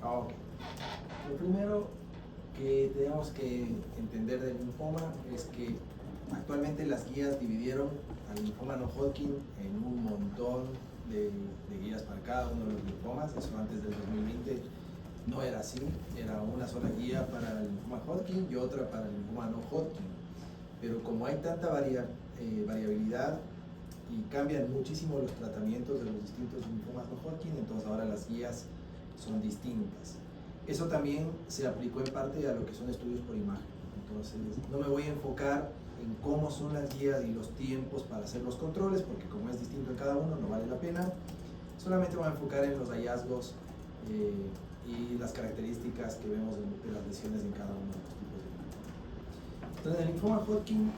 Ok. Lo primero que tenemos que entender del linfoma es que actualmente las guías dividieron al linfoma no Hodgkin en un montón de guías para cada uno de los linfomas. Eso antes del 2020 no era así, era una sola guía para el linfoma Hodgkin y otra para el linfoma no Hodgkin. Pero como hay tanta variabilidad y cambian muchísimo los tratamientos de los distintos linfomas no Hodgkin, entonces ahora las guías son distintas. Eso también se aplicó en parte a lo que son estudios por imagen. Entonces, no me voy a enfocar en cómo son las guías y los tiempos para hacer los controles, porque como es distinto en cada uno, no vale la pena. Solamente voy a enfocar en los hallazgos y las características que vemos de las lesiones en cada uno de los tipos de linfoma. Entonces, el linfoma Hodgkin,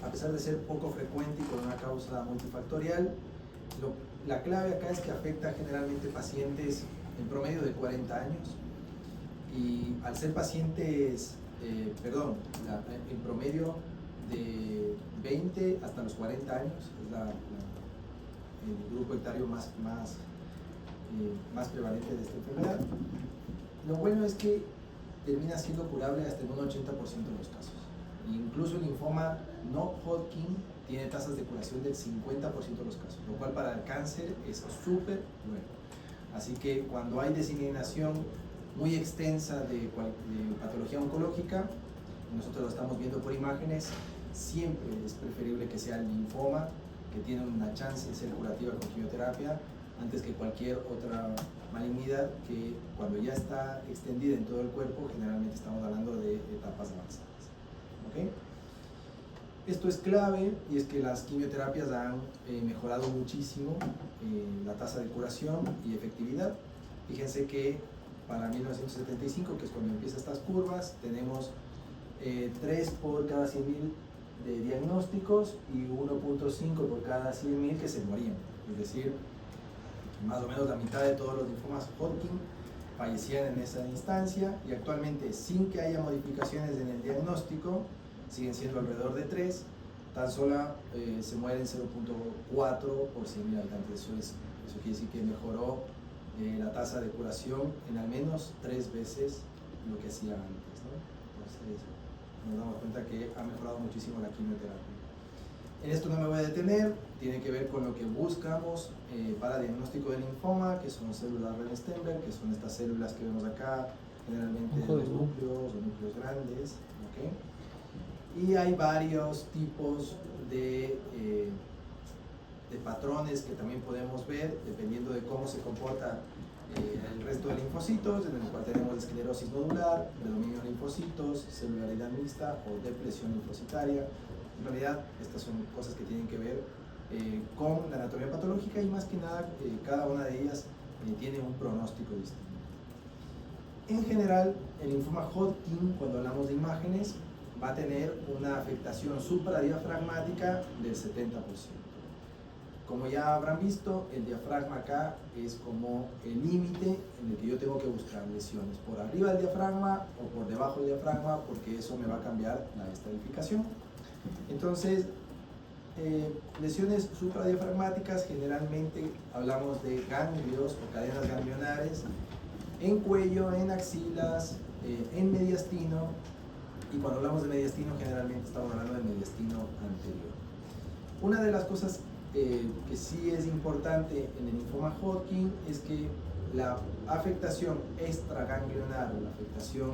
a pesar de ser poco frecuente y con una causa multifactorial, la clave acá es que afecta generalmente pacientes en promedio de 40 años. Y al ser pacientes, en promedio de 20 hasta los 40 años, es el grupo etario más prevalente de esta enfermedad. Lo bueno es que termina siendo curable hasta en un 80% de los casos. Incluso el linfoma no Hodgkin tiene tasas de curación del 50% de los casos, lo cual para el cáncer es súper bueno. Así que cuando hay diseminación muy extensa de patología oncológica, nosotros lo estamos viendo por imágenes, siempre es preferible que sea el linfoma, que tiene una chance de ser curativa con quimioterapia, antes que cualquier otra malignidad que cuando ya está extendida en todo el cuerpo, generalmente estamos hablando de etapas avanzadas. ¿Okay? Esto es clave y es que las quimioterapias han mejorado muchísimo la tasa de curación y efectividad. Fíjense que para 1975, que es cuando empiezan estas curvas, tenemos 3 por cada 100.000 de diagnósticos y 1.5 por cada 100.000 que se morían. Es decir, más o menos la mitad de todos los linfomas Hodgkin fallecían en esa instancia, y actualmente, sin que haya modificaciones en el diagnóstico, siguen siendo alrededor de 3, tan solo se mueren 0.4 por 100.000 habitantes. Eso quiere decir que mejoró la tasa de curación en al menos 3 veces lo que hacía antes, ¿no? Entonces nos damos cuenta que ha mejorado muchísimo la quimioterapia. En esto no me voy a detener, tiene que ver con lo que buscamos para diagnóstico de linfoma, que son células Rehn-Steinberg, que son estas células que vemos acá, generalmente de los núcleos o núcleos grandes, ¿okay? Y hay varios tipos de patrones que también podemos ver dependiendo de cómo se comporta el resto de linfocitos, en el cual tenemos esclerosis nodular, predominio de linfocitos, celularidad mixta o depresión linfocitaria. En realidad, estas son cosas que tienen que ver con la anatomía patológica, y más que nada, cada una de ellas tiene un pronóstico distinto. En general, el linfoma Hodgkin, cuando hablamos de imágenes, va a tener una afectación supradiafragmática del 70%. Como ya habrán visto, el diafragma acá es como el límite en el que yo tengo que buscar lesiones por arriba del diafragma o por debajo del diafragma, porque eso me va a cambiar la estratificación. Entonces, lesiones supradiafragmáticas, generalmente hablamos de ganglios o cadenas ganglionares en cuello, en axilas, en mediastino, y cuando hablamos de mediastino generalmente estamos hablando de mediastino anterior. Una de las cosas que sí es importante en el linfoma Hodgkin es que la afectación extraganglionar, o la afectación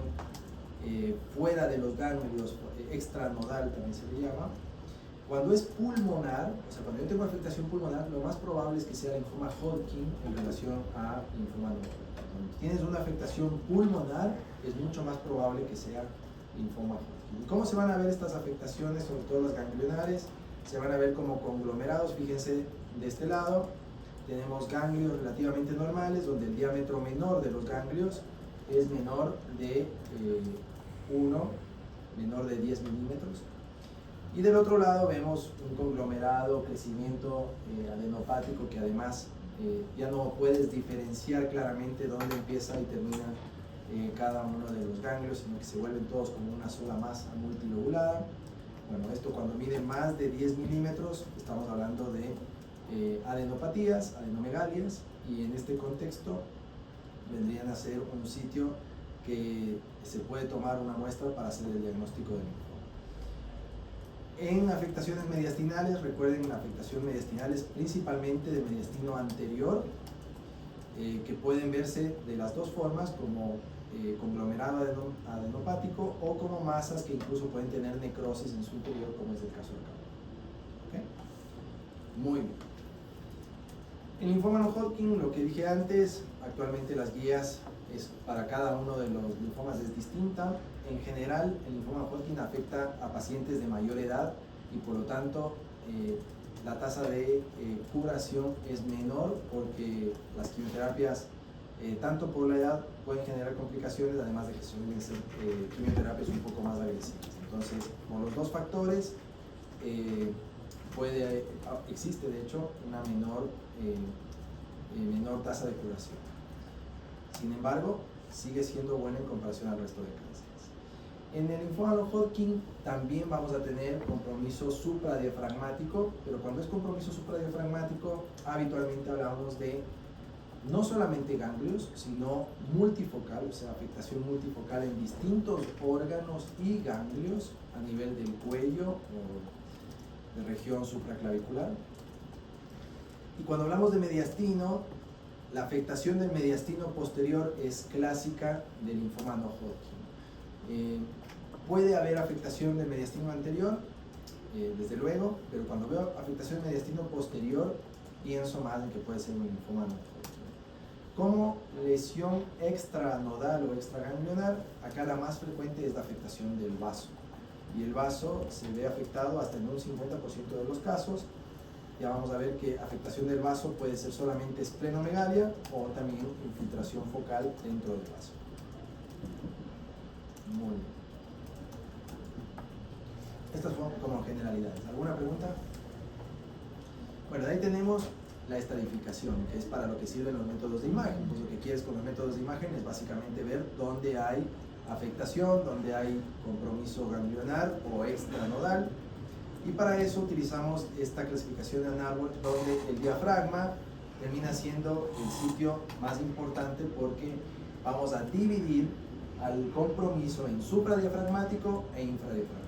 fuera de los ganglios, extranodal también se le llama, cuando es pulmonar, o sea, cuando yo tengo afectación pulmonar, lo más probable es que sea linfoma Hodgkin en relación a linfoma no Hodgkin. Cuando tienes una afectación pulmonar, es mucho más probable que sea linfoma Hodgkin. ¿Y cómo se van a ver estas afectaciones, sobre todo las ganglionares? Se van a ver como conglomerados. Fíjense, de este lado tenemos ganglios relativamente normales, donde el diámetro menor de los ganglios es menor de 1, menor de 10 milímetros. Y del otro lado vemos un conglomerado, crecimiento adenopático, que además ya no puedes diferenciar claramente dónde empieza y termina cada uno de los ganglios, sino que se vuelven todos como una sola masa multilobulada. Bueno, esto cuando mide más de 10 milímetros, estamos hablando de adenopatías, adenomegalias, y en este contexto vendrían a ser un sitio que se puede tomar una muestra para hacer el diagnóstico del linfoma. En afectaciones mediastinales, recuerden, la afectación mediastinal es principalmente de mediastino anterior, que pueden verse de las dos formas, como conglomerado adenopático o como masas que incluso pueden tener necrosis en su interior, como es el caso de acá. ¿Okay? Muy bien. El linfoma no Hodgkin, lo que dije antes, actualmente las guías para cada uno de los linfomas es distinta. En general, el linfoma Hodgkin afecta a pacientes de mayor edad y por lo tanto la tasa de curación es menor, porque las quimioterapias, tanto por la edad, pueden generar complicaciones, además de que suelen ser quimioterapias un poco más agresivas. Entonces, por los dos factores, existe de hecho una menor tasa de curación. Sin embargo, sigue siendo buena en comparación al resto de cánceres. En el linfoma no Hodgkin también vamos a tener compromiso supradiafragmático, pero cuando es compromiso supradiafragmático, habitualmente hablamos de no solamente ganglios, sino multifocal, o sea, afectación multifocal en distintos órganos y ganglios a nivel del cuello o de región supraclavicular. Y cuando hablamos de mediastino, la afectación del mediastino posterior es clásica del linfoma no Hodgkin. Puede haber afectación del mediastino anterior, desde luego, pero cuando veo afectación del mediastino posterior, pienso más en que puede ser un linfoma no Hodgkin. Como lesión extranodal o extraganglionar, acá la más frecuente es la afectación del vaso. Y el vaso se ve afectado hasta en un 50% de los casos. Ya vamos a ver que afectación del vaso puede ser solamente esplenomegalia o también infiltración focal dentro del vaso. Muy bien. Estas son como generalidades. ¿Alguna pregunta? Bueno, de ahí tenemos la estadificación, que es para lo que sirven los métodos de imagen. Pues lo que quieres con los métodos de imagen es básicamente ver dónde hay afectación, dónde hay compromiso ganglionar o extranodal. Y para eso utilizamos esta clasificación de Ann-Arbor, donde el diafragma termina siendo el sitio más importante, porque vamos a dividir al compromiso en supradiafragmático e infradiafragmático.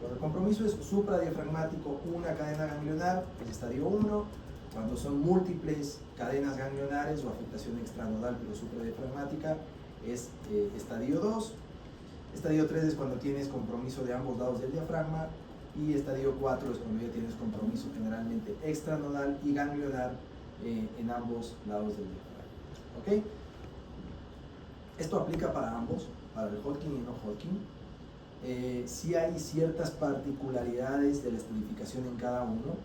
Cuando el compromiso es supradiafragmático, una cadena ganglionar, es estadio 1. Cuando son múltiples cadenas ganglionares o afectación extranodal pero supradiafragmática, es estadio 2. Estadio 3 es cuando tienes compromiso de ambos lados del diafragma. Y estadio 4 es cuando ya tienes compromiso generalmente extranodal y ganglionar en ambos lados del diafragma. ¿Ok? Esto aplica para ambos, para el Hodgkin y no Hodgkin. Sí hay ciertas particularidades de la estadificación en cada uno.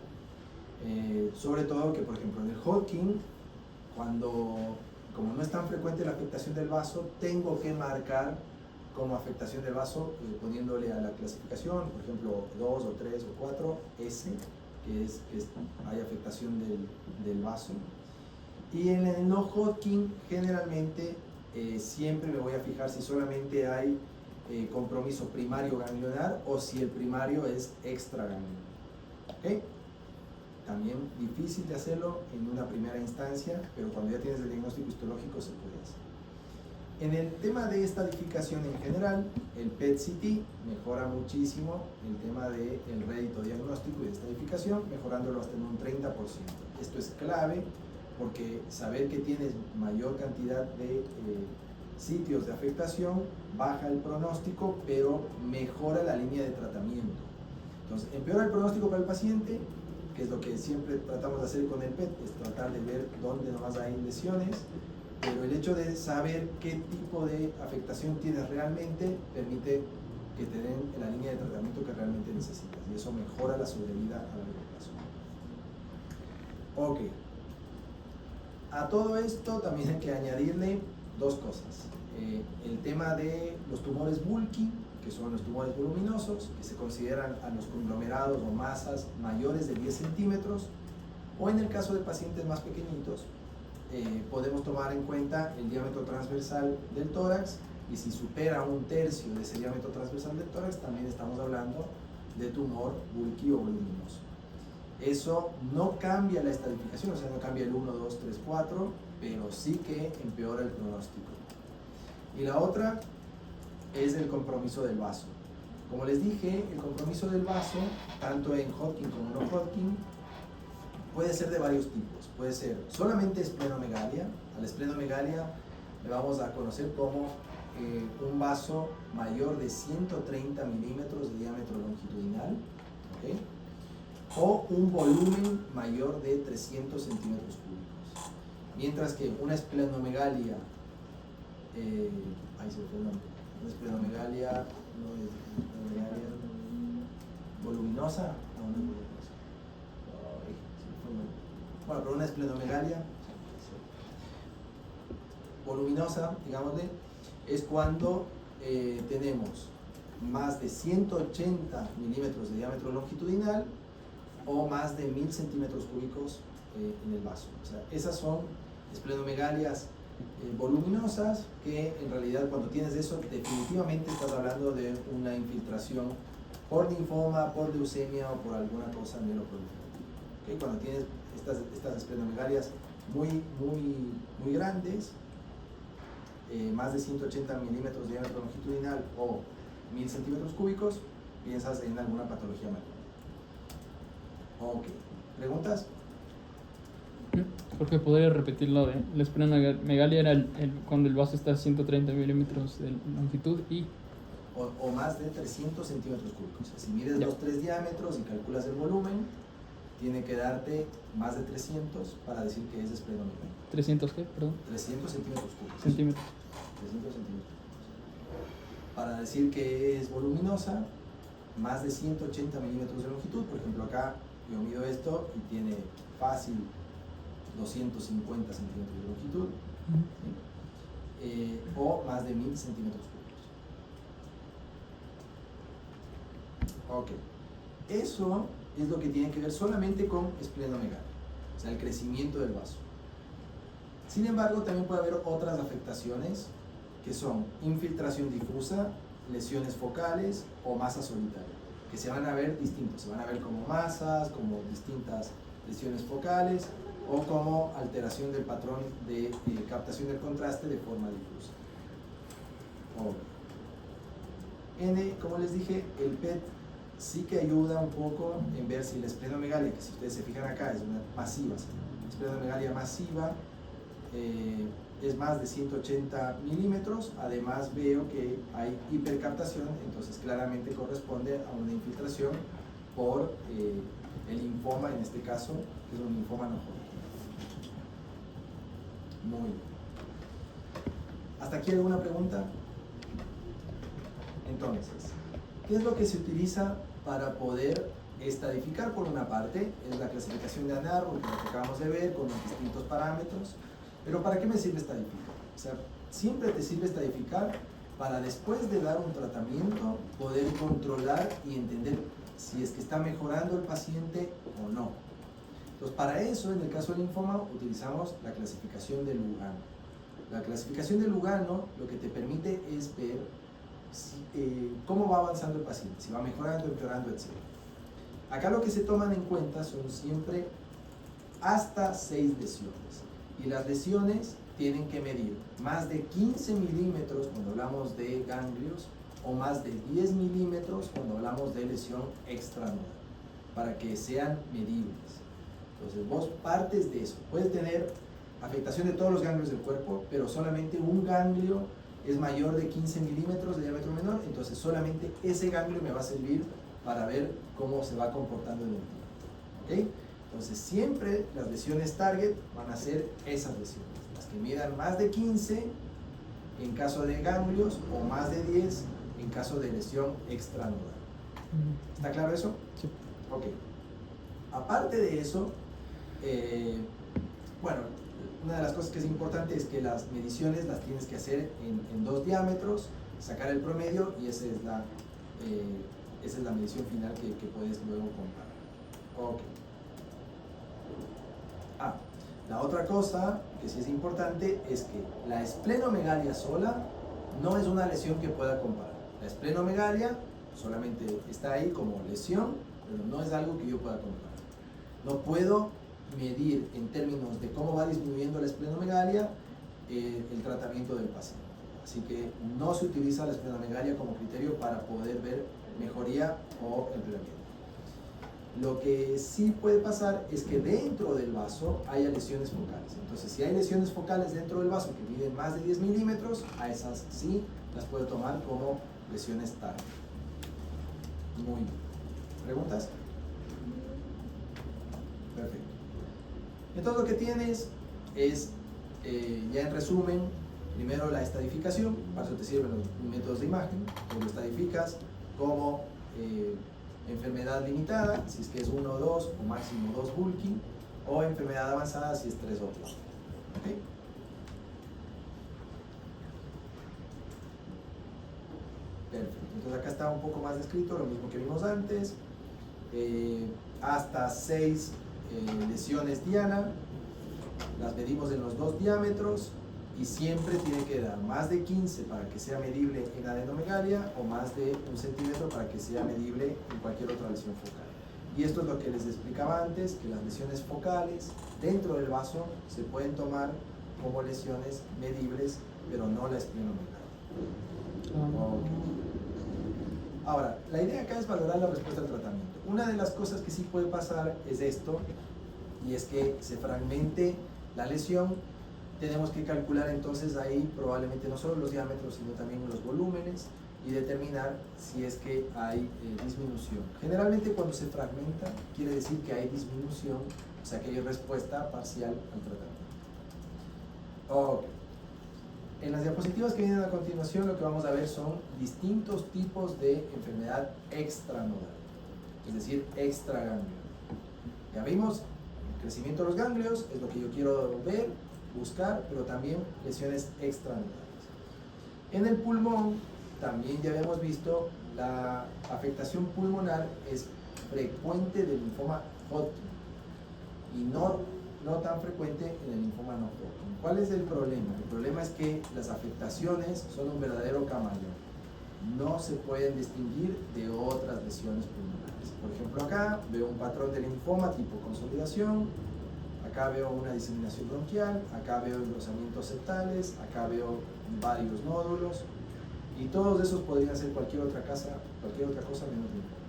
Sobre todo que, por ejemplo, en el Hodgkin, como no es tan frecuente la afectación del vaso, tengo que marcar como afectación del vaso, poniéndole a la clasificación, por ejemplo, 2 o 3 o 4, S, que hay afectación del vaso. Y en el no Hodgkin, generalmente, siempre me voy a fijar si solamente hay compromiso primario ganglionar o si el primario es extraganglionar. ¿Ok? También difícil de hacerlo en una primera instancia, pero cuando ya tienes el diagnóstico histológico se puede hacer. En el tema de estadificación en general, el PET-CT mejora muchísimo el tema del rédito diagnóstico y de estadificación, mejorándolo hasta en un 30%. Esto es clave porque saber que tienes mayor cantidad de sitios de afectación baja el pronóstico, pero mejora la línea de tratamiento. Entonces, empeora el pronóstico para el paciente, que es lo que siempre tratamos de hacer con el PET, es tratar de ver dónde nomás hay lesiones. Pero el hecho de saber qué tipo de afectación tienes realmente permite que te den la línea de tratamiento que realmente necesitas, y eso mejora la sobrevida a largo plazo. Ok. A todo esto también hay que añadirle dos cosas. El tema de los tumores bulky, que son los tumores voluminosos, que se consideran a los conglomerados o masas mayores de 10 centímetros, o en el caso de pacientes más pequeñitos, podemos tomar en cuenta el diámetro transversal del tórax, y si supera un tercio de ese diámetro transversal del tórax, también estamos hablando de tumor bulky o voluminoso. Eso no cambia la estadificación, o sea, no cambia el 1, 2, 3, 4, pero sí que empeora el pronóstico. Y la otra es el compromiso del vaso. Como les dije, el compromiso del vaso, tanto en Hodgkin como no Hodgkin, puede ser de varios tipos. Puede ser solamente esplenomegalia. A la esplenomegalia le vamos a conocer como un vaso mayor de 130 milímetros de diámetro longitudinal, ¿okay? O un volumen mayor de 300 centímetros cúbicos. Mientras que una esplenomegalia, ahí se me fue el nombre, una esplenomegalia, no es esplenomegalia voluminosa, no, no es voluminosa. Ay, se me fue el nombre. Bueno, pero una esplenomegalia voluminosa, digámosle, es cuando tenemos más de 180 milímetros de diámetro longitudinal o más de 1000 centímetros cúbicos en el vaso. O sea, esas son esplenomegalias voluminosas, que en realidad cuando tienes eso definitivamente estás hablando de una infiltración por linfoma, por leucemia o por alguna cosa mieloproliferativa. ¿Okay? Cuando tienes estas esplenomegalias muy grandes, más de 180 milímetros de diámetro longitudinal o 1000 centímetros cúbicos, piensas en alguna patología maligna. Ok, ¿preguntas? Porque podría repetir lo de la esplenomegalia era cuando el vaso está a 130 milímetros de longitud y... O más de 300 centímetros cúbicos. O sea, si mides los 3 diámetros y calculas el volumen, tiene que darte más de 300 para decir que es esplenomegalia. ¿300 qué? Perdón. 300 centímetros cúbicos. Centímetros. 300 centímetros. Para decir que es voluminosa, más de 180 milímetros de longitud. Por ejemplo, acá yo mido esto y tiene fácil 250 centímetros de longitud, ¿sí? O más de 1000 centímetros cúbicos. Ok, eso es lo que tiene que ver solamente con esplenomegalia, o sea, el crecimiento del vaso. Sin embargo, también puede haber otras afectaciones que son infiltración difusa, lesiones focales o masa solitaria, que se van a ver distintos, se van a ver como masas, como distintas lesiones focales o como alteración del patrón de captación del contraste de forma difusa. Como les dije, el PET sí que ayuda un poco en ver si la esplenomegalia, que si ustedes se fijan acá es una masiva, esplenomegalia masiva, es más de 180 milímetros. Además veo que hay hipercaptación, entonces claramente corresponde a una infiltración por el linfoma, en este caso, que es un linfoma no Hodgkin. Muy bien. ¿Hasta aquí alguna pregunta? Entonces, ¿qué es lo que se utiliza para poder estadificar? Por una parte, es la clasificación de Ann Arbor, que es lo que acabamos de ver, con los distintos parámetros. Pero ¿para qué me sirve estadificar? O sea, siempre te sirve estadificar para, después de dar un tratamiento, poder controlar y entender si es que está mejorando el paciente o no. Entonces, para eso, en el caso del linfoma, utilizamos la clasificación de Lugano. La clasificación de Lugano lo que te permite es ver cómo va avanzando el paciente, si va mejorando, empeorando, etc. Acá lo que se toman en cuenta son siempre hasta 6 lesiones. Y las lesiones tienen que medir más de 15 milímetros cuando hablamos de ganglios o más de 10 milímetros cuando hablamos de lesión extranural, para que sean medibles. Entonces vos partes de eso. Puedes tener afectación de todos los ganglios del cuerpo, pero solamente un ganglio es mayor de 15 milímetros de diámetro menor, entonces solamente ese ganglio me va a servir para ver cómo se va comportando el implante. ¿Ok? Entonces siempre las lesiones target van a ser esas lesiones, las que midan más de 15 en caso de ganglios o más de 10 en caso de lesión extranural. ¿Está claro eso? Sí. Ok. Aparte de eso, bueno, una de las cosas que es importante es que las mediciones las tienes que hacer en 2 diámetros, sacar el promedio y esa es la medición final que puedes luego comparar. Ok. La otra cosa que sí es importante es que la esplenomegalia sola no es una lesión que pueda comparar. La esplenomegalia solamente está ahí como lesión, pero no es algo que yo pueda comparar. No puedo medir en términos de cómo va disminuyendo la esplenomegalia el tratamiento del paciente. Así que no se utiliza la esplenomegalia como criterio para poder ver mejoría o empeoramiento. Lo que sí puede pasar es que dentro del vaso haya lesiones focales. Entonces, si hay lesiones focales dentro del vaso que miden más de 10 milímetros, a esas sí las puedo tomar como lesiones TARP. Muy bien. ¿Preguntas? Perfecto. Entonces, lo que tienes es, ya en resumen, primero la estadificación. Para eso te sirven los métodos de imagen. Tú lo estadificas como enfermedad limitada, si es que es 1 o 2 o máximo 2 bulking, o enfermedad avanzada si es 3 o 4. ¿Okay? Perfecto. Entonces acá está un poco más descrito, lo mismo que vimos antes. Hasta 6 lesiones diana, las medimos en los 2 diámetros y siempre tiene que dar más de 15 para que sea medible en adenomegalia o más de 1 centímetro para que sea medible en cualquier otra lesión focal. Y esto es lo que les explicaba antes, que las lesiones focales dentro del vaso se pueden tomar como lesiones medibles, pero no la esplenomegalia. Okay. Ahora, la idea acá es valorar la respuesta al tratamiento. Una de las cosas que sí puede pasar es esto, y es que se fragmente la lesión. Tenemos que calcular entonces ahí probablemente no solo los diámetros, sino también los volúmenes y determinar si es que hay disminución. Generalmente cuando se fragmenta quiere decir que hay disminución, o sea que hay respuesta parcial al tratamiento. Okay. En las diapositivas que vienen a continuación lo que vamos a ver son distintos tipos de enfermedad extranodal, es decir, extraganglio. Ya vimos, el crecimiento de los ganglios es lo que yo quiero ver, buscar, pero también lesiones extranodales. En el pulmón también ya habíamos visto la afectación pulmonar es frecuente del linfoma Hodgkin y no tan frecuente en el linfoma no Hodgkin. ¿Cuál es el problema? El problema es que las afectaciones son un verdadero camaleón. No se pueden distinguir de otras lesiones pulmonares. Por ejemplo, acá veo un patrón de linfoma tipo consolidación, acá veo una diseminación bronquial, acá veo engrosamientos septales, acá veo varios nódulos, y todos esos podrían ser cualquier otra cosa menos linfoma.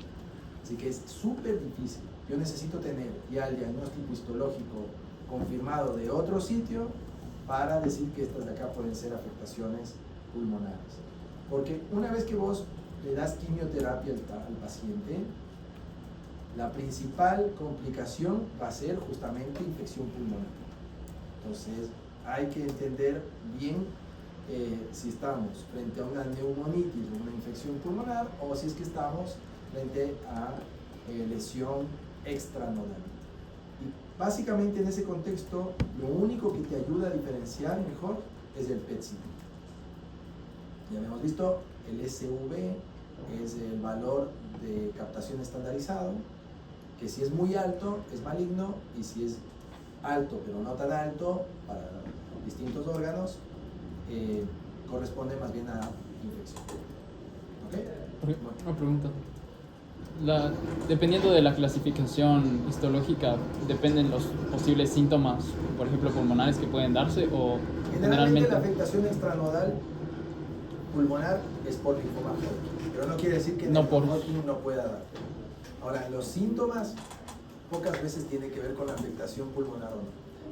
Así que es súper difícil. Yo necesito tener ya el diagnóstico histológico confirmado de otro sitio para decir que estas de acá pueden ser afectaciones pulmonares. Porque una vez que vos le das quimioterapia al paciente, la principal complicación va a ser justamente infección pulmonar. Entonces hay que entender bien si estamos frente a una neumonitis o una infección pulmonar o si es que estamos frente a lesión extranodal. Y básicamente en ese contexto lo único que te ayuda a diferenciar mejor es el PET-CT. Ya hemos visto, el SV es el valor de captación estandarizado, que si es muy alto es maligno y si es alto pero no tan alto para distintos órganos corresponde más bien a infección. ¿Okay? Una pregunta. Dependiendo de la clasificación histológica, ¿dependen los posibles síntomas, por ejemplo, pulmonares que pueden darse o generalmente la afectación extranodal pulmonar es por linfoma Hodgkin, pero no quiere decir que Hodgkin no pueda dar. Ahora, los síntomas pocas veces tienen que ver con la afectación pulmonar o no.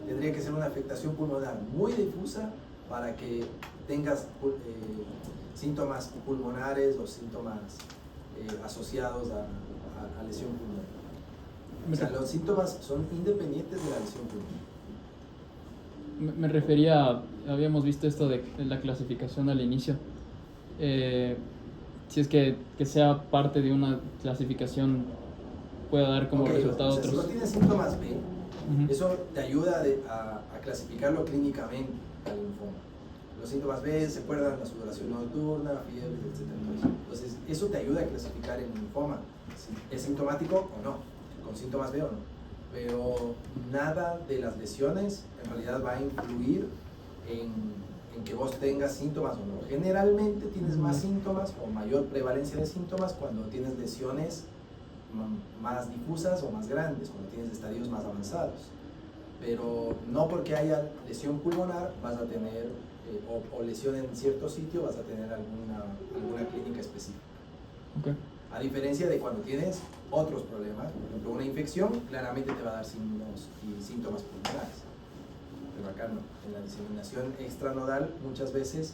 Tendría que ser una afectación pulmonar muy difusa para que tengas síntomas pulmonares o síntomas asociados a lesión pulmonar. O sea, los síntomas son independientes de la lesión pulmonar. Me refería, habíamos visto esto de la clasificación al inicio. Si es que sea parte de una clasificación pueda dar como resultado otros. Si no tienes síntomas B, eso te ayuda a clasificarlo clínicamente al linfoma. Los síntomas B se acuerdan la sudoración nocturna, fiebre, etc. Entonces, eso te ayuda a clasificar el linfoma, si es sintomático o no, con síntomas B o no. Pero nada de las lesiones en realidad va a influir en que vos tengas síntomas o no. Generalmente tienes más síntomas o mayor prevalencia de síntomas cuando tienes lesiones más difusas o más grandes, cuando tienes estadios más avanzados. Pero no porque haya lesión pulmonar vas a tener, o lesión en cierto sitio, vas a tener alguna clínica específica. Okay. A diferencia de cuando tienes otros problemas, por ejemplo una infección, claramente te va a dar signos y síntomas pulmonares. Pero acá no. En la diseminación extranodal muchas veces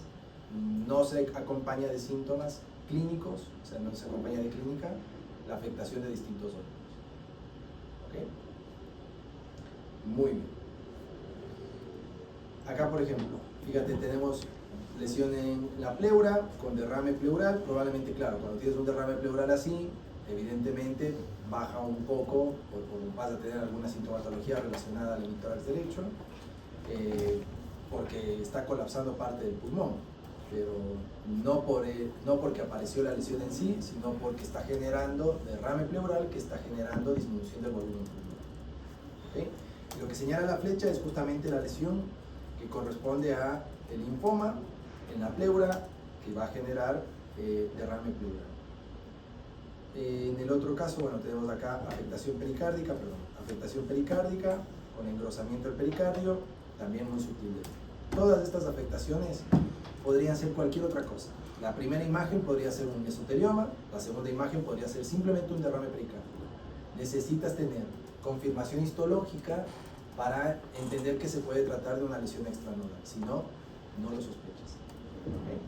no se acompaña de síntomas clínicos, o sea, no se acompaña de clínica la afectación de distintos órganos. ¿Ok? Muy bien. Acá, por ejemplo, fíjate, tenemos lesión en la pleura con derrame pleural. Probablemente, claro, cuando tienes un derrame pleural así, evidentemente baja un poco o vas a tener alguna sintomatología relacionada al hemitórax derecho, porque está colapsando parte del pulmón, pero no porque apareció la lesión en sí, sino porque está generando derrame pleural que está generando disminución del volumen pulmonar. ¿Okay? Lo que señala la flecha es justamente la lesión que corresponde a el linfoma en la pleura que va a generar derrame pleural. En el otro caso, bueno, tenemos acá afectación pericárdica con engrosamiento del pericardio, también muy sutil. Todas estas afectaciones podrían ser cualquier otra cosa. La primera imagen podría ser un mesotelioma, la segunda imagen podría ser simplemente un derrame pericárdico. Necesitas tener confirmación histológica para entender que se puede tratar de una lesión extranodal, si no, no lo sospechas. ¿Okay?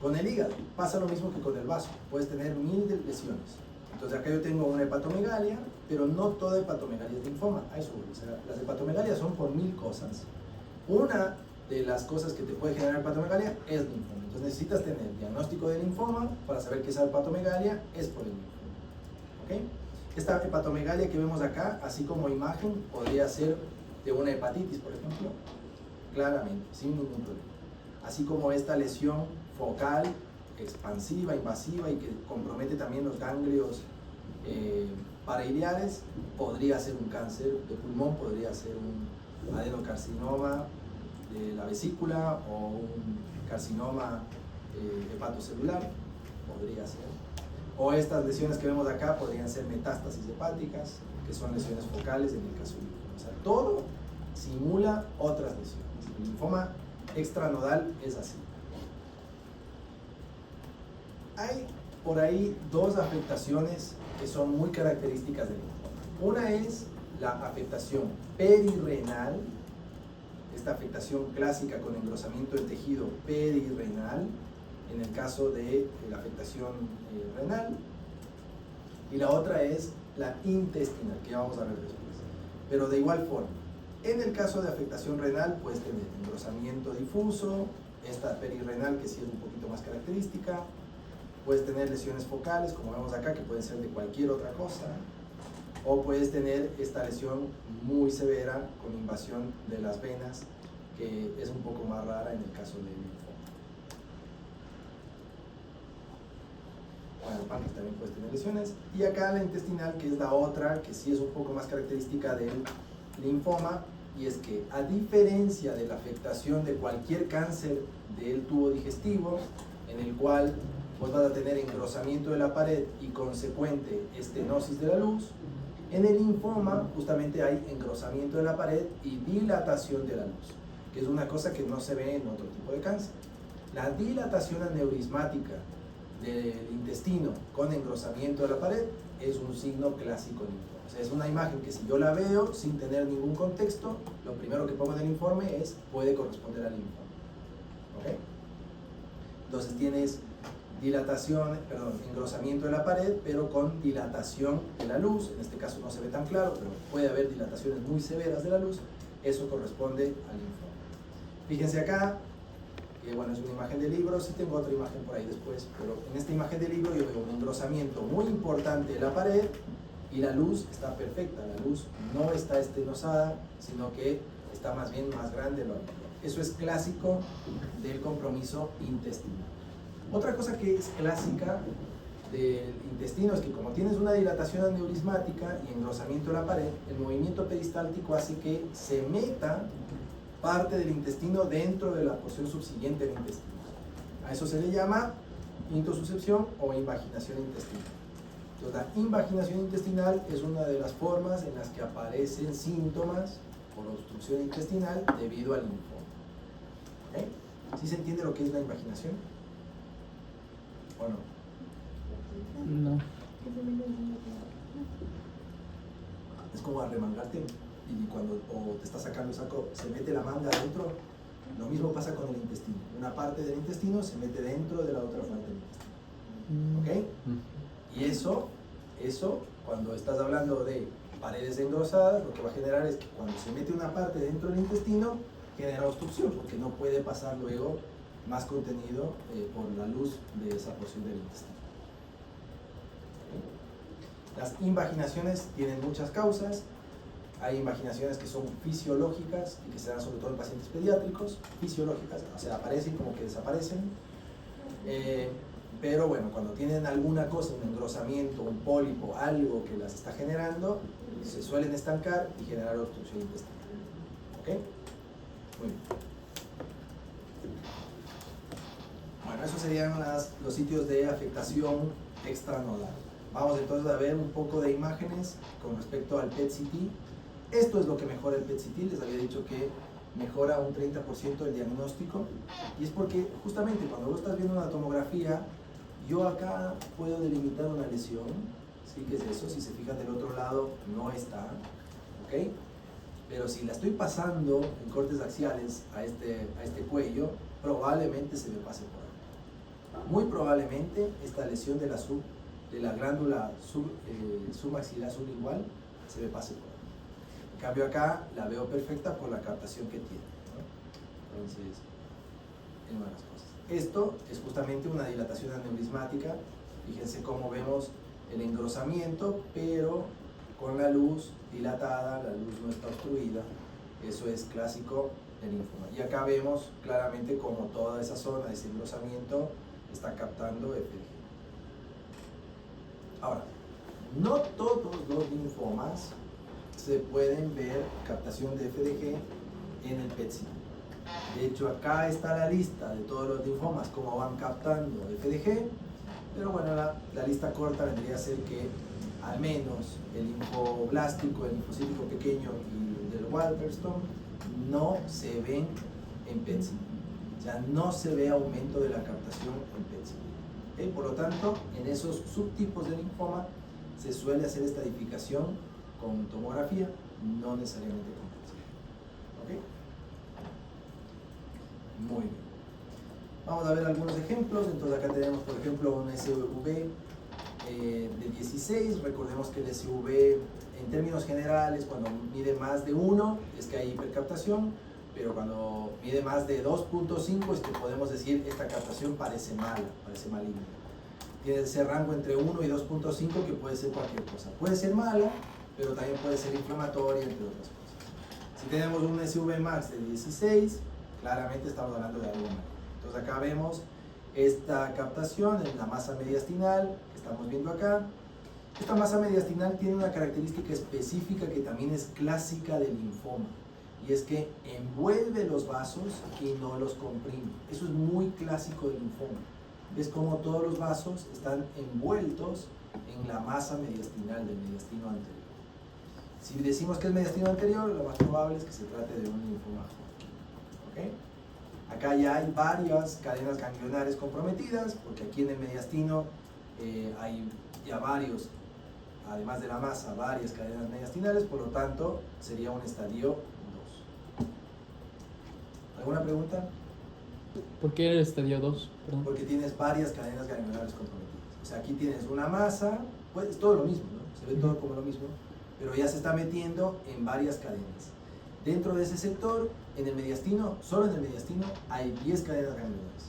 Con el hígado pasa lo mismo que con el vaso, puedes tener 1000 lesiones. Entonces acá yo tengo una hepatomegalia, pero no toda hepatomegalia es linfoma. A eso, o sea, las hepatomegalias son por 1000 cosas. Una de las cosas que te puede generar hepatomegalia es linfoma. Entonces necesitas tener diagnóstico de linfoma para saber que esa hepatomegalia es por el linfoma. ¿Okay? Esta hepatomegalia que vemos acá, así como imagen, podría ser de una hepatitis, por ejemplo, claramente, sin ningún problema. Así como esta lesión focal, expansiva, invasiva y que compromete también los ganglios parailiares, podría ser un cáncer de pulmón, podría ser un adenocarcinoma de la vesícula o un carcinoma hepatocelular, podría ser. O estas lesiones que vemos acá podrían ser metástasis hepáticas, que son lesiones focales en el caso del linfoma. O sea, todo simula otras lesiones. El linfoma extranodal es así. Hay por ahí dos afectaciones que son muy características del linfoma. Una es la afectación perirrenal, esta afectación clásica con engrosamiento del tejido perirrenal, en el caso de la afectación renal, y la otra es la intestinal, que vamos a ver después. Pero de igual forma, en el caso de afectación renal puedes tener engrosamiento difuso, esta perirrenal que sí es un poquito más característica, puedes tener lesiones focales, como vemos acá, que pueden ser de cualquier otra cosa, o puedes tener esta lesión muy severa con invasión de las venas, que es un poco más rara en el caso del linfoma. Bueno, el páncreas también puede tener lesiones. Y acá la intestinal, que es la otra, que sí es un poco más característica del linfoma, y es que a diferencia de la afectación de cualquier cáncer del tubo digestivo, en el cual pues vas a tener engrosamiento de la pared y consecuente estenosis de la luz, en el linfoma justamente hay engrosamiento de la pared y dilatación de la luz, que es una cosa que no se ve en otro tipo de cáncer. La dilatación aneurismática del intestino con engrosamiento de la pared es un signo clásico de linfoma. O sea, es una imagen que si yo la veo sin tener ningún contexto, lo primero que pongo en el informe es puede corresponder al linfoma. ¿Okay? Entonces tienes engrosamiento de la pared, pero con dilatación de la luz. En este caso no se ve tan claro, pero puede haber dilataciones muy severas de la luz. Eso corresponde al linfoma. Fíjense acá, que bueno, es una imagen de libro, sí tengo otra imagen por ahí después, pero en esta imagen de libro yo veo un engrosamiento muy importante de la pared y la luz está perfecta, la luz no está estenosada, sino que está más bien más grande. Eso es clásico del compromiso intestinal. Otra cosa que es clásica del intestino es que como tienes una dilatación aneurismática y engrosamiento de la pared, el movimiento peristáltico hace que se meta parte del intestino dentro de la porción subsiguiente del intestino. A eso se le llama intususcepción o invaginación intestinal. Entonces, la invaginación intestinal es una de las formas en las que aparecen síntomas por obstrucción intestinal debido al linfoma. ¿Ok? ¿Sí se entiende lo que es la invaginación? ¿O no? No. Es como arremangarte y cuando o te está sacando el saco, se mete la manga adentro. Lo mismo pasa con el intestino. Una parte del intestino se mete dentro de la otra parte del intestino. ¿Ok? Y eso, cuando estás hablando de paredes engrosadas, lo que va a generar es que cuando se mete una parte dentro del intestino, genera obstrucción, porque no puede pasar luego más contenido por la luz de esa porción del intestino. Las invaginaciones tienen muchas causas. Hay invaginaciones que son fisiológicas y que se dan sobre todo en pacientes pediátricos, fisiológicas, o sea, aparecen como que desaparecen. Pero bueno, cuando tienen alguna cosa, un engrosamiento, un pólipo, algo que las está generando, se suelen estancar y generar obstrucción intestinal. ¿Ok? Muy bien. Bueno, esos serían los sitios de afectación extranodal. Vamos entonces a ver un poco de imágenes con respecto al PET-CT. Esto es lo que mejora el PET-CT. Les había dicho que mejora un 30% el diagnóstico. Y es porque justamente cuando vos estás viendo una tomografía, yo acá puedo delimitar una lesión. ¿Sí? ¿Qué es eso? Si se fijan del otro lado, no está. ¿Ok? Pero si la estoy pasando en cortes axiales a este cuello, probablemente se me pase por ahí. Muy probablemente esta lesión de la glándula submaxilar sublingual se me pase por ahí. En cambio acá la veo perfecta por la captación que tiene, ¿no? Entonces, es una de las cosas. Esto es justamente una dilatación aneurismática. Fíjense cómo vemos el engrosamiento, pero con la luz dilatada, la luz no está obstruida. Eso es clásico del linfoma. Y acá vemos claramente cómo toda esa zona, ese engrosamiento, está captando FDG. Ahora, no todos los linfomas se pueden ver captación de FDG en el PET-CT. De hecho, acá está la lista de todos los linfomas, cómo van captando FDG, pero bueno, la lista corta vendría a ser que al menos el linfoblástico, el linfocítico pequeño y el del Walterstone no se ven en PET-CT. O sea, no se ve aumento de la captación en PET-CT. ¿Okay? Por lo tanto, en esos subtipos de linfoma se suele hacer estadificación con tomografía, no necesariamente con PET-CT. ¿Ok? Muy bien. Vamos a ver algunos ejemplos. Entonces acá tenemos, por ejemplo, un SUV de 16. Recordemos que el SUV, en términos generales, cuando mide más de 1 es que hay hipercaptación, pero cuando mide más de 2.5 es que podemos decir esta captación parece mala, parece maligna. Tiene ese rango entre 1 y 2.5 que puede ser cualquier cosa. Puede ser mala, pero también puede ser inflamatoria, entre otras cosas. Si tenemos un SUV max de 16, claramente estamos hablando de algo malo. Entonces acá vemos esta captación en la masa mediastinal que estamos viendo acá. Esta masa mediastinal tiene una característica específica que también es clásica del linfoma, y es que envuelve los vasos y no los comprime. Eso es muy clásico del linfoma. Ves cómo todos los vasos están envueltos en la masa mediastinal del mediastino anterior. Si decimos que es mediastino anterior, lo más probable es que se trate de un linfoma. ¿Okay? Acá ya hay varias cadenas ganglionares comprometidas, porque aquí en el mediastino hay ya varios, además de la masa, varias cadenas mediastinales, por lo tanto sería un estadio 2. ¿Alguna pregunta? ¿Por qué el estadio 2? Perdón. Porque tienes varias cadenas ganglionares comprometidas. O sea, aquí tienes una masa, pues es todo lo mismo, ¿no? Se ve todo como lo mismo, pero ya se está metiendo en varias cadenas. Dentro de ese sector, en el mediastino, solo en el mediastino, hay 10 cadenas ganglionares.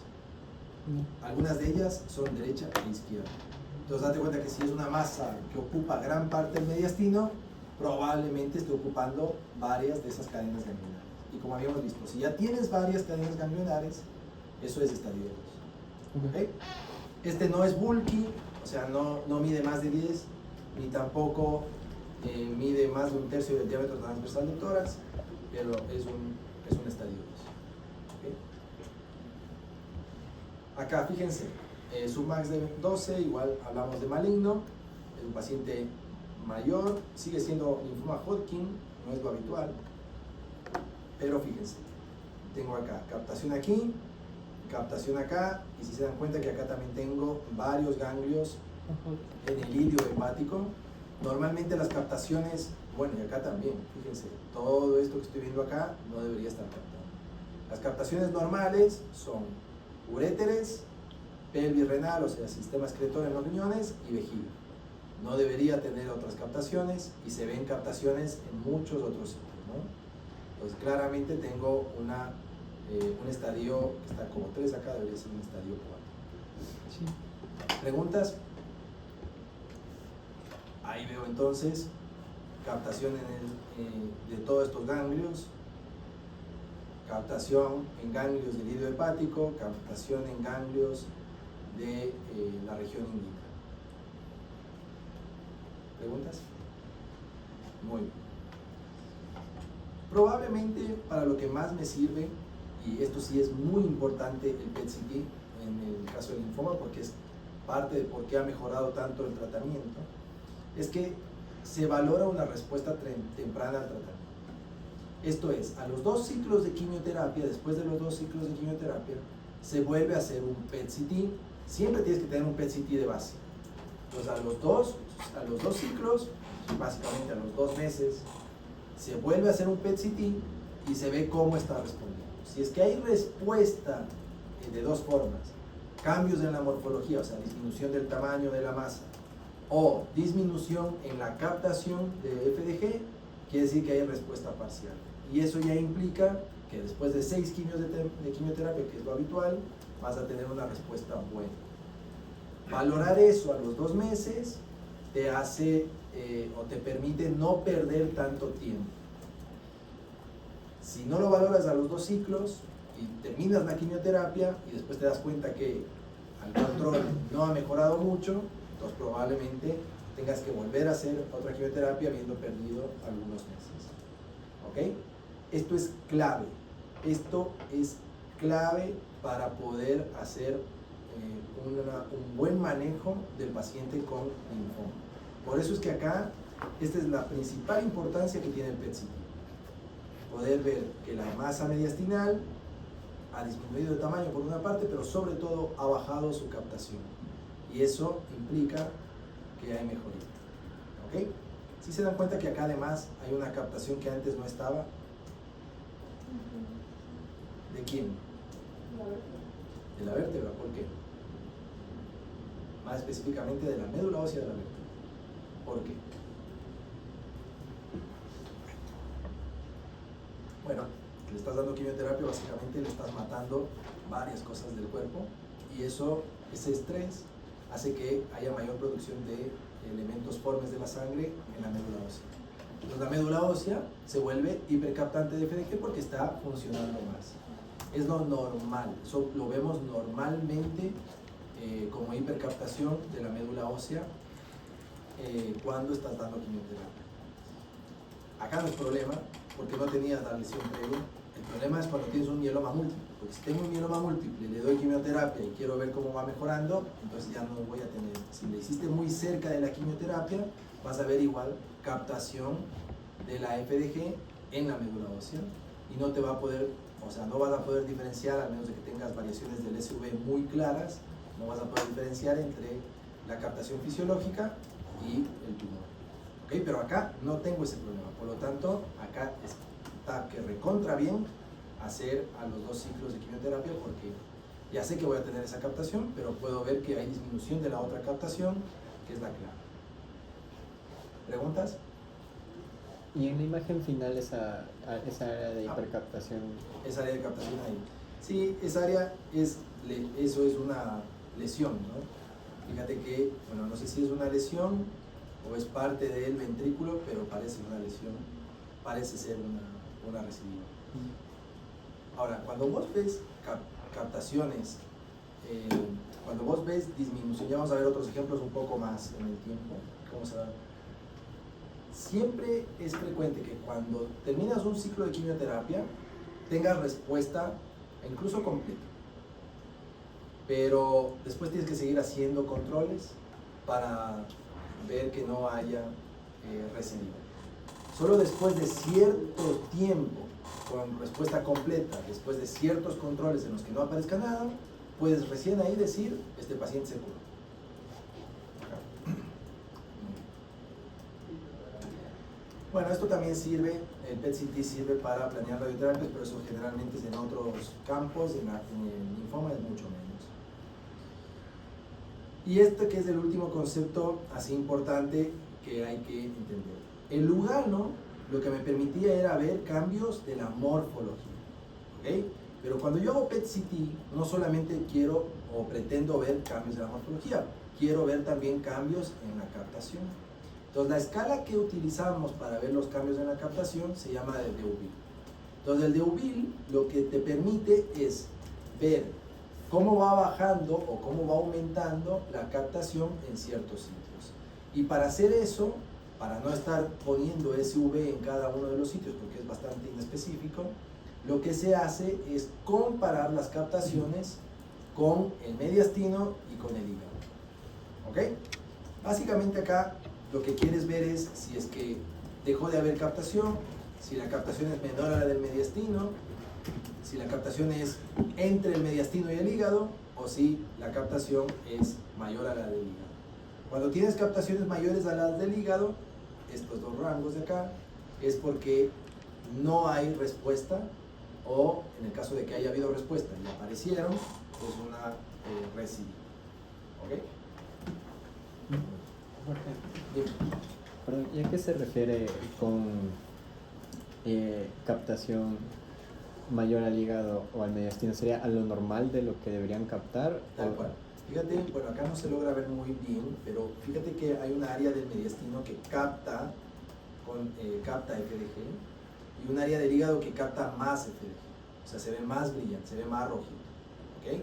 Algunas de ellas son derecha e izquierda. Entonces, date cuenta que si es una masa que ocupa gran parte del mediastino, probablemente esté ocupando varias de esas cadenas ganglionares. Y como habíamos visto, si ya tienes varias cadenas ganglionares, eso es estadio 2. ¿Okay? Este no es bulky, o sea, no mide más de 10, ni tampoco mide más de 1/3 del diámetro transversal del tórax, pero es un estadio 2. ¿Okay? Acá, fíjense, Submax de 12, igual hablamos de maligno, es un paciente mayor, sigue siendo linfoma Hodgkin, no es lo habitual, pero fíjense, tengo acá captación aquí, captación acá, y si se dan cuenta que acá también tengo varios ganglios en el ilio hepático. Normalmente las captaciones, bueno, y acá también, fíjense, todo esto que estoy viendo acá no debería estar captado. Las captaciones normales son uréteres, pelvis renal, o sea, sistema excretor en los riñones, y vejiga. No debería tener otras captaciones, y se ven captaciones en muchos otros sitios, ¿no? Entonces claramente tengo un estadio que está como 3 acá, debería ser un estadio 4. Sí. ¿Preguntas? Ahí veo entonces captación de todos estos ganglios, captación en ganglios del ilio hepático, captación en ganglios de la región índica. ¿Preguntas? Muy bien. Probablemente para lo que más me sirve, y esto sí es muy importante, el PET-CT en el caso del linfoma, porque es parte de por qué ha mejorado tanto el tratamiento, es que se valora una respuesta temprana al tratamiento. Esto es, a los 2 ciclos de quimioterapia, después de los 2 ciclos de quimioterapia, se vuelve a hacer un PET-CT. Siempre tienes que tener un PET-CT de base. Entonces a los dos ciclos, básicamente a los 2 meses, se vuelve a hacer un PET-CT y se ve cómo está respondiendo. Si es que hay respuesta de 2 formas, cambios en la morfología, o sea, disminución del tamaño de la masa, o disminución en la captación de FDG, quiere decir que hay respuesta parcial. Y eso ya implica que después de 6 quimios de quimioterapia, que es lo habitual, vas a tener una respuesta buena. Valorar eso a los 2 meses te hace o te permite no perder tanto tiempo. Si no lo valoras a los 2 ciclos y terminas la quimioterapia y después te das cuenta que al control no ha mejorado mucho, entonces probablemente tengas que volver a hacer otra quimioterapia habiendo perdido algunos meses. ¿Ok? Esto es clave. Esto es clave para poder hacer un buen manejo del paciente con linfoma. Por eso es que acá, esta es la principal importancia que tiene el PET-CT. Poder ver que la masa mediastinal ha disminuido de tamaño por una parte, pero sobre todo ha bajado su captación. Y eso implica que hay mejoría. ¿Ok? Si se dan cuenta que acá además hay una captación que antes no estaba. ¿De quién? De la vértebra. ¿Por qué? Más específicamente de la médula ósea de la vértebra. ¿Por qué? Bueno, le estás dando quimioterapia, básicamente le estás matando varias cosas del cuerpo, y ese estrés hace que haya mayor producción de elementos formes de la sangre en la médula ósea. Entonces la médula ósea se vuelve hipercaptante de FDG porque está funcionando más. Es lo normal, eso lo vemos normalmente como hipercaptación de la médula ósea cuando estás dando quimioterapia. Acá no es problema porque no tenías la lesión previa. El problema es cuando tienes un mieloma múltiple, porque si tengo un mieloma múltiple, le doy quimioterapia y quiero ver cómo va mejorando, entonces ya no voy a tener. Si le hiciste muy cerca de la quimioterapia, vas a ver igual captación de la FDG en la médula ósea y no te va a poder, o sea, no vas a poder diferenciar, al menos de que tengas variaciones del SV muy claras, no vas a poder diferenciar entre la captación fisiológica y el tumor. ¿Ok? Pero acá no tengo ese problema, por lo tanto, acá está que recontra bien hacer a los 2 ciclos de quimioterapia porque ya sé que voy a tener esa captación, pero puedo ver que hay disminución de la otra captación, que es la clave. ¿Preguntas? Y en la imagen final esa área de hipercaptación. Esa área de captación ahí. Sí, esa área eso es una lesión, ¿no? Fíjate que, bueno, no sé si es una lesión o es parte del ventrículo, pero parece una lesión, parece ser una recidiva. Ahora, cuando vos ves captaciones, cuando vos ves disminución, ya vamos a ver otros ejemplos un poco más en el tiempo, cómo se da. Siempre es frecuente que cuando terminas un ciclo de quimioterapia tengas respuesta incluso completa. pero después tienes que seguir haciendo controles para ver que no haya recidiva. Solo después de cierto tiempo, con respuesta completa, después de ciertos controles en los que no aparezca nada, puedes recién ahí decir, este paciente se curó. Bueno, esto también sirve, el PET-CT sirve para planear radioterapias, pero eso generalmente es en otros campos, en el linfoma es mucho menos. Y este que es el último concepto así importante que hay que entender. El Lugano lo que me permitía era ver cambios de la morfología, ¿ok? Pero cuando yo hago PET-CT, no solamente quiero o pretendo ver cambios de la morfología, quiero ver también cambios en la captación. Entonces, la escala que utilizamos para ver los cambios en la captación se llama el Deauville. Entonces, el Deauville lo que te permite es ver cómo va bajando o cómo va aumentando la captación en ciertos sitios. Y para hacer eso, para no estar poniendo SV en cada uno de los sitios, porque es bastante inespecífico, lo que se hace es comparar las captaciones con el mediastino y con el hígado. ¿Ok? Básicamente acá lo que quieres ver es si es que dejó de haber captación, si la captación es menor a la del mediastino, si la captación es entre el mediastino y el hígado, o si la captación es mayor a la del hígado. Cuando tienes captaciones mayores a las del hígado, estos dos rangos de acá, es porque no hay respuesta, o en el caso de que haya habido respuesta y aparecieron, pues una recidiva. ¿Ok? Pero, ¿y a qué se refiere con captación mayor al hígado o al mediastino? ¿Sería a lo normal de lo que deberían captar? Tal cual. Fíjate, bueno, acá no se logra ver muy bien, pero fíjate que hay una área del mediastino que capta FDG y un área del hígado que capta más FDG. O sea, se ve más brillante, se ve más rojito. ¿Ok?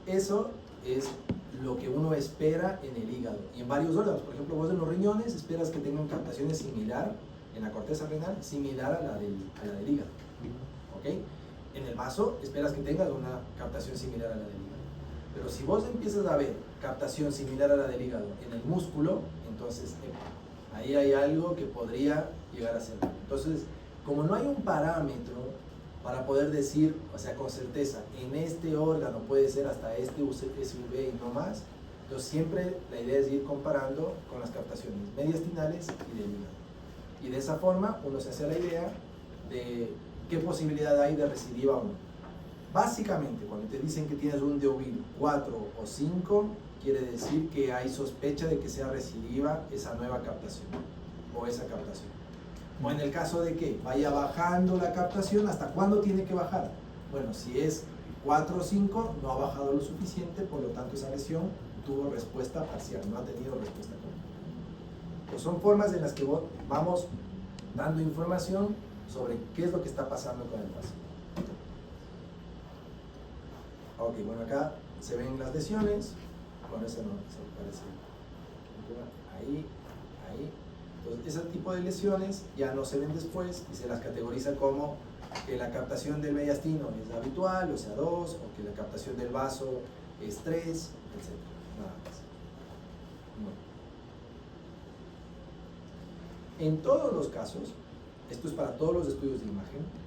Eso es lo que uno espera en el hígado y en varios órganos. Por ejemplo, vos en los riñones esperas que tengan captaciones similar en la corteza renal, similar a la del hígado. ¿Ok? En el vaso esperas que tengas una captación similar a la del hígado. Pero si vos empiezas a ver captación similar a la del hígado en el músculo, entonces ahí hay algo que podría llegar a ser. Entonces, como no hay un parámetro para poder decir, o sea, con certeza, en este órgano puede ser hasta este SV y no más, entonces siempre la idea es ir comparando con las captaciones mediastinales y del hígado. Y de esa forma uno se hace la idea de qué posibilidad hay de recidiva o no. Básicamente, cuando te dicen que tienes un Deauville 4 o 5, quiere decir que hay sospecha de que sea recidiva esa nueva captación o esa captación. O en el caso de que vaya bajando la captación, ¿hasta cuándo tiene que bajar? Bueno, si es 4 o 5, no ha bajado lo suficiente, por lo tanto esa lesión tuvo respuesta parcial, no ha tenido respuesta completa. Pues son formas en las que vamos dando información sobre qué es lo que está pasando con el paciente. Ok, bueno, acá se ven las lesiones. Bueno, esa no, esa parece. Ahí. Entonces, ese tipo de lesiones ya no se ven después y se las categoriza como que la captación del mediastino es habitual, o sea 2, o que la captación del vaso es 3, etc. Nada más. Bueno. En todos los casos, esto es para todos los estudios de imagen,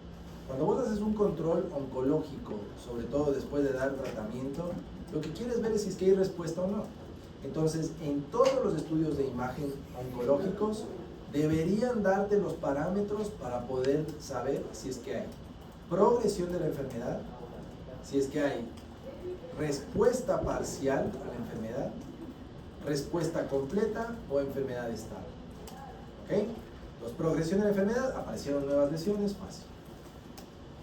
cuando vos haces un control oncológico, sobre todo después de dar tratamiento, lo que quieres ver es si es que hay respuesta o no. Entonces, en todos los estudios de imagen oncológicos, deberían darte los parámetros para poder saber si es que hay progresión de la enfermedad, si es que hay respuesta parcial a la enfermedad, respuesta completa o enfermedad estable. ¿Ok? Entonces, progresión de la enfermedad, aparecieron nuevas lesiones, fácil.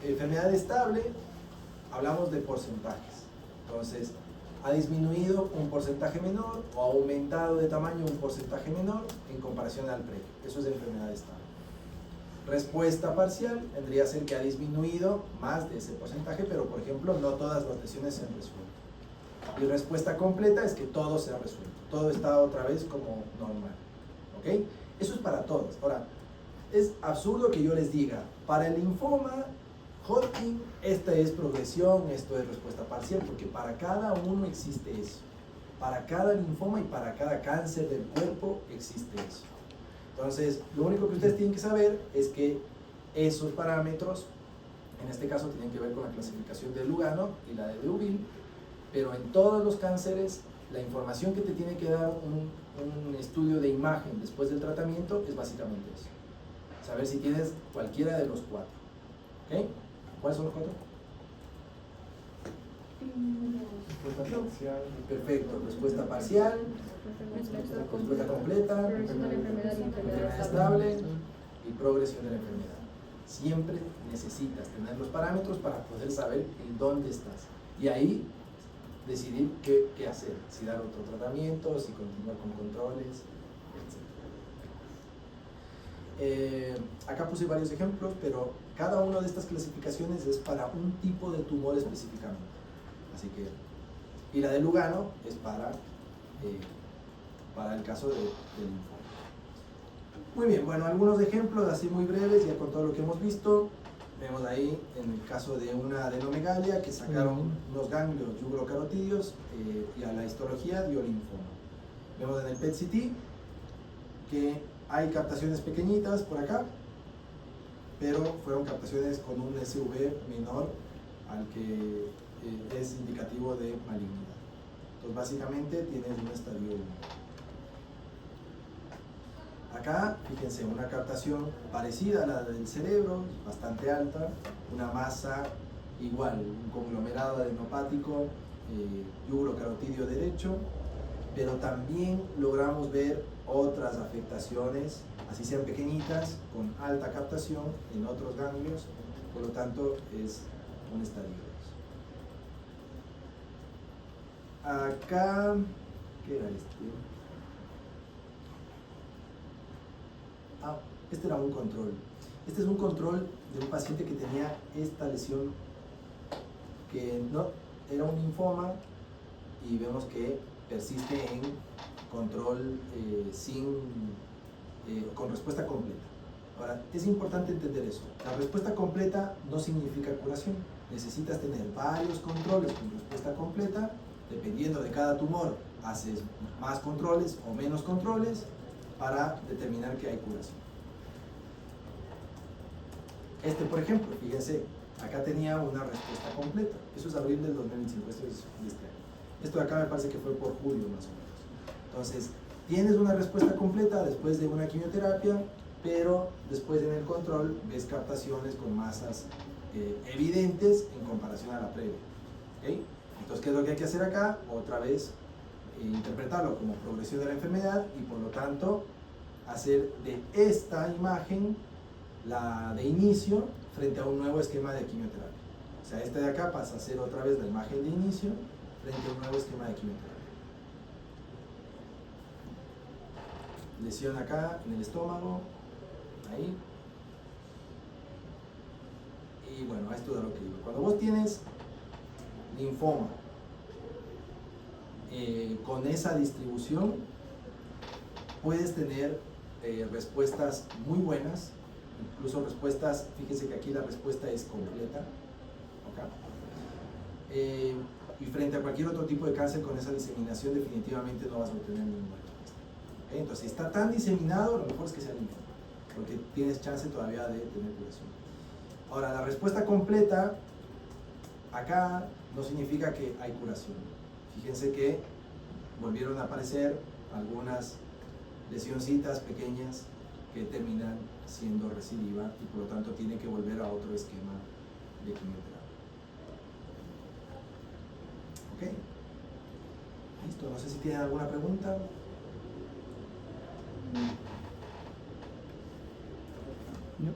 Enfermedad estable, hablamos de porcentajes. Entonces, ha disminuido un porcentaje menor o ha aumentado de tamaño un porcentaje menor en comparación al previo. Eso es de enfermedad estable. Respuesta parcial vendría a ser que ha disminuido más de ese porcentaje, pero por ejemplo no todas las lesiones se han resuelto. Y respuesta completa es que todo se ha resuelto. Todo está otra vez como normal. ¿Ok? Eso es para todos. Ahora, es absurdo que yo les diga, para el linfoma Hodgkin, esta es progresión, esto es respuesta parcial, porque para cada uno existe eso. Para cada linfoma y para cada cáncer del cuerpo existe eso. Entonces, lo único que ustedes tienen que saber es que esos parámetros, en este caso, tienen que ver con la clasificación de Lugano y la de Deauville, pero en todos los cánceres, la información que te tiene que dar un estudio de imagen después del tratamiento es básicamente eso. Saber si tienes cualquiera de los cuatro. ¿Ok? ¿Cuáles son los cuatro? Respuesta parcial. Perfecto. Respuesta parcial, respuesta completa, enfermedad estable y progresión de la enfermedad. Siempre necesitas tener los parámetros para poder saber en dónde estás. Y ahí decidir qué hacer. Si dar otro tratamiento, si continuar con controles, etc. Acá puse varios ejemplos, pero cada una de estas clasificaciones es para un tipo de tumor específicamente. Así que, y la de Lugano es para el caso del linfoma. Muy bien, bueno, algunos ejemplos así muy breves, ya con todo lo que hemos visto. Vemos ahí en el caso de una adenomegalia que sacaron unos ganglios yugurocarotídeos y a la histología dio linfoma. Vemos en el PET-CT que hay captaciones pequeñitas por acá, pero fueron captaciones con un SV menor al que es indicativo de malignidad. Entonces básicamente tienes un estadio 1. Acá, fíjense, una captación parecida a la del cerebro, bastante alta, una masa igual, un conglomerado adenopático, yugurocarotídeo derecho, pero también logramos ver otras afectaciones, así sean pequeñitas, con alta captación en otros ganglios, por lo tanto es un estadio 2. Acá, ¿qué era este? Este era un control. Este es un control de un paciente que tenía esta lesión, que no era un linfoma, y vemos que persiste en control con respuesta completa. Ahora, es importante entender eso. La respuesta completa no significa curación. Necesitas tener varios controles con respuesta completa. Dependiendo de cada tumor, haces más controles o menos controles para determinar que hay curación. Este, por ejemplo, fíjense, acá tenía una respuesta completa. Eso es abril del 2025, esto es de este año. Esto de acá me parece que fue por julio más o menos. Entonces, tienes una respuesta completa después de una quimioterapia, pero después en el control ves captaciones con masas evidentes en comparación a la previa. ¿Okay? Entonces, ¿qué es lo que hay que hacer acá? Otra vez, interpretarlo como progresión de la enfermedad y por lo tanto hacer de esta imagen la de inicio frente a un nuevo esquema de quimioterapia. O sea, este de acá pasa a ser otra vez la imagen de inicio frente a un nuevo esquema de quimioterapia. Lesión acá en el estómago, ahí. Y bueno, esto es lo que digo. Cuando vos tienes linfoma con esa distribución, puedes tener respuestas muy buenas, incluso respuestas, fíjense que aquí la respuesta es completa, ¿okay? Y frente a cualquier otro tipo de cáncer con esa diseminación definitivamente no vas a obtener ninguna respuesta. ¿Okay? Entonces, si está tan diseminado, lo mejor es que sea linfoma, porque tienes chance todavía de tener curación. Ahora, la respuesta completa acá no significa que hay curación. Fíjense que volvieron a aparecer algunas lesioncitas pequeñas que terminan siendo recidiva y por lo tanto tiene que volver a otro esquema de quimioterapia. Ok, listo, no sé si tienen alguna pregunta. No.